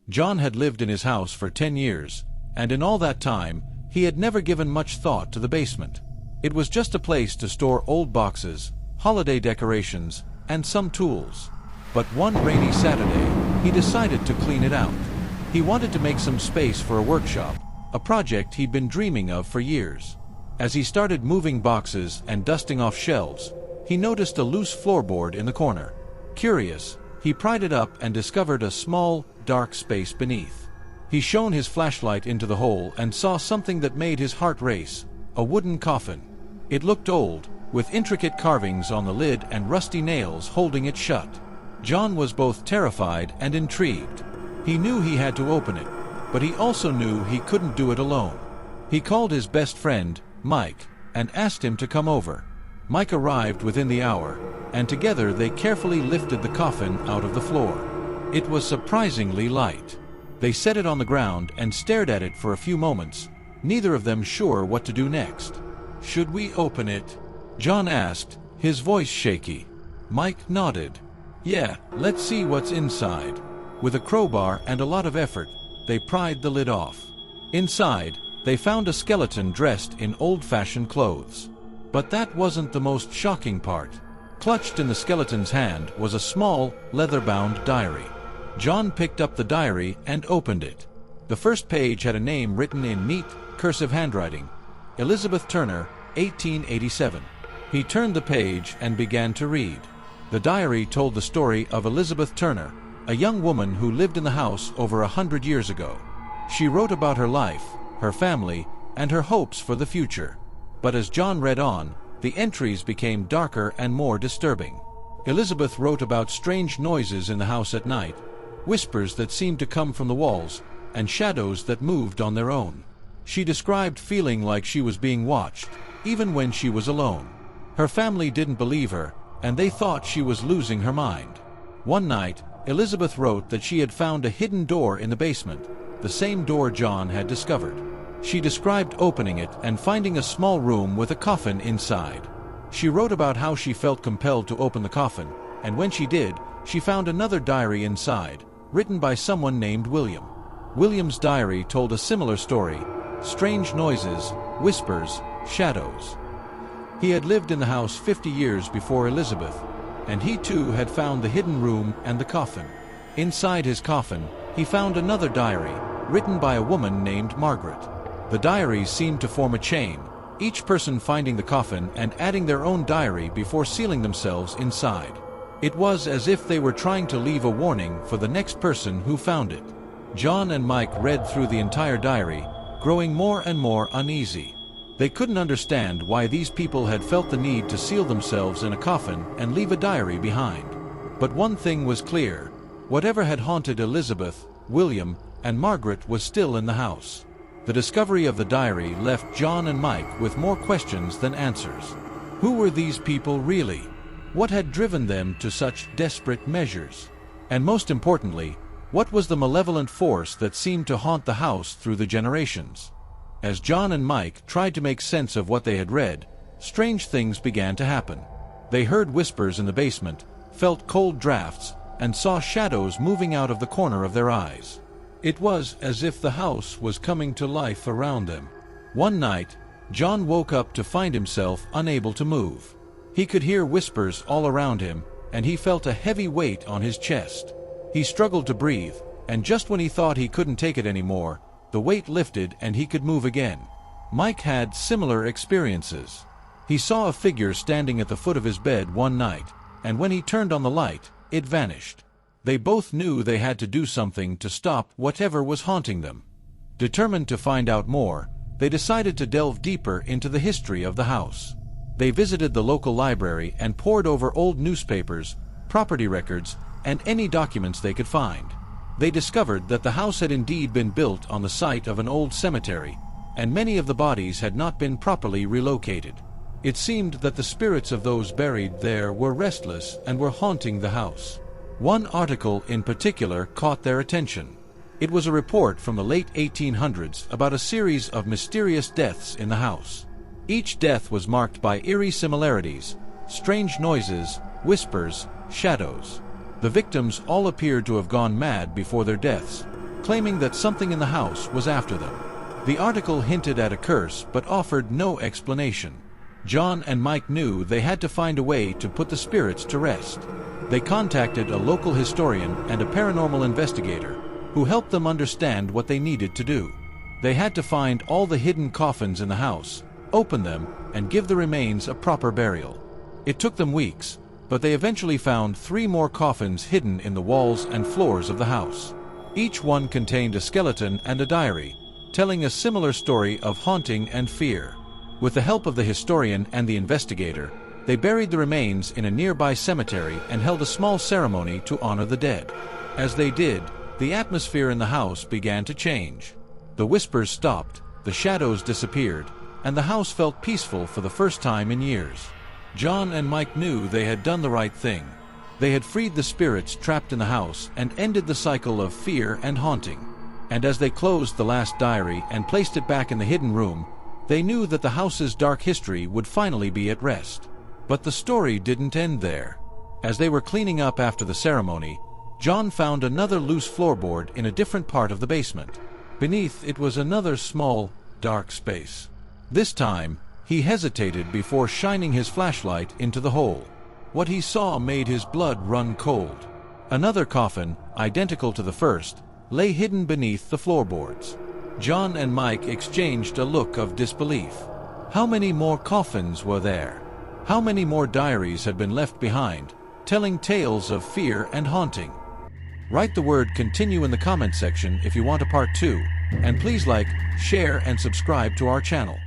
John had lived in his house for 10 years, and in all that time, he had never given much thought to the basement. It was just a place to store old boxes, holiday decorations, and some tools. But one rainy Saturday, he decided to clean it out. He wanted to make some space for a workshop, a project he'd been dreaming of for years. As he started moving boxes and dusting off shelves, he noticed a loose floorboard in the corner. Curious, he pried it up and discovered a small, dark space beneath. He shone his flashlight into the hole and saw something that made his heart race: a wooden coffin. It looked old, with intricate carvings on the lid and rusty nails holding it shut. John was both terrified and intrigued. He knew he had to open it, but he also knew he couldn't do it alone. He called his best friend, Mike, and asked him to come over. Mike arrived within the hour, and together they carefully lifted the coffin out of the floor. It was surprisingly light. They set it on the ground and stared at it for a few moments, neither of them sure what to do next. "Should we open it?" John asked, his voice shaky. Mike nodded. "Yeah, let's see what's inside." With a crowbar and a lot of effort, they pried the lid off. Inside, they found a skeleton dressed in old-fashioned clothes. But that wasn't the most shocking part. Clutched in the skeleton's hand was a small, leather-bound diary. John picked up the diary and opened it. The first page had a name written in neat, cursive handwriting: Elizabeth Turner, 1887. He turned the page and began to read. The diary told the story of Elizabeth Turner, a young woman who lived in the house over 100 years ago. She wrote about her life, her family, and her hopes for the future. But as John read on, the entries became darker and more disturbing. Elizabeth wrote about strange noises in the house at night, whispers that seemed to come from the walls, and shadows that moved on their own. She described feeling like she was being watched, even when she was alone. Her family didn't believe her, and they thought she was losing her mind. One night, Elizabeth wrote that she had found a hidden door in the basement, the same door John had discovered. She described opening it and finding a small room with a coffin inside. She wrote about how she felt compelled to open the coffin, and when she did, she found another diary inside, written by someone named William. William's diary told a similar story: strange noises, whispers, shadows. He had lived in the house 50 years before Elizabeth, and he too had found the hidden room and the coffin. Inside his coffin, he found another diary, written by a woman named Margaret. The diaries seemed to form a chain, each person finding the coffin and adding their own diary before sealing themselves inside. It was as if they were trying to leave a warning for the next person who found it. John and Mike read through the entire diary, growing more and more uneasy. They couldn't understand why these people had felt the need to seal themselves in a coffin and leave a diary behind. But one thing was clear: whatever had haunted Elizabeth, William, and Margaret was still in the house. The discovery of the diary left John and Mike with more questions than answers. Who were these people really? What had driven them to such desperate measures? And most importantly, what was the malevolent force that seemed to haunt the house through the generations? As John and Mike tried to make sense of what they had read, strange things began to happen. They heard whispers in the basement, felt cold drafts, and saw shadows moving out of the corner of their eyes. It was as if the house was coming to life around them. One night, John woke up to find himself unable to move. He could hear whispers all around him, and he felt a heavy weight on his chest. He struggled to breathe, and just when he thought he couldn't take it anymore, the weight lifted and he could move again. Mike had similar experiences. He saw a figure standing at the foot of his bed one night, and when he turned on the light, it vanished. They both knew they had to do something to stop whatever was haunting them. Determined to find out more, they decided to delve deeper into the history of the house. They visited the local library and pored over old newspapers, property records, and any documents they could find. They discovered that the house had indeed been built on the site of an old cemetery, and many of the bodies had not been properly relocated. It seemed that the spirits of those buried there were restless and were haunting the house. One article in particular caught their attention. It was a report from the late 1800s about a series of mysterious deaths in the house. Each death was marked by eerie similarities, strange noises, whispers, shadows. The victims all appeared to have gone mad before their deaths, claiming that something in the house was after them. The article hinted at a curse but offered no explanation. John and Mike knew they had to find a way to put the spirits to rest. They contacted a local historian and a paranormal investigator, who helped them understand what they needed to do. They had to find all the hidden coffins in the house, open them, and give the remains a proper burial. It took them weeks, but they eventually found 3 more coffins hidden in the walls and floors of the house. Each one contained a skeleton and a diary, telling a similar story of haunting and fear. With the help of the historian and the investigator, they buried the remains in a nearby cemetery and held a small ceremony to honor the dead. As they did, the atmosphere in the house began to change. The whispers stopped, the shadows disappeared, and the house felt peaceful for the first time in years. John and Mike knew they had done the right thing. They had freed the spirits trapped in the house and ended the cycle of fear and haunting. And as they closed the last diary and placed it back in the hidden room, they knew that the house's dark history would finally be at rest. But the story didn't end there. As they were cleaning up after the ceremony, John found another loose floorboard in a different part of the basement. Beneath it was another small, dark space. This time, he hesitated before shining his flashlight into the hole. What he saw made his blood run cold. Another coffin, identical to the first, lay hidden beneath the floorboards. John and Mike exchanged a look of disbelief. How many more coffins were there? How many more diaries had been left behind, telling tales of fear and haunting? Write the word "continue" in the comment section if you want a part 2, and please like, share, and subscribe to our channel.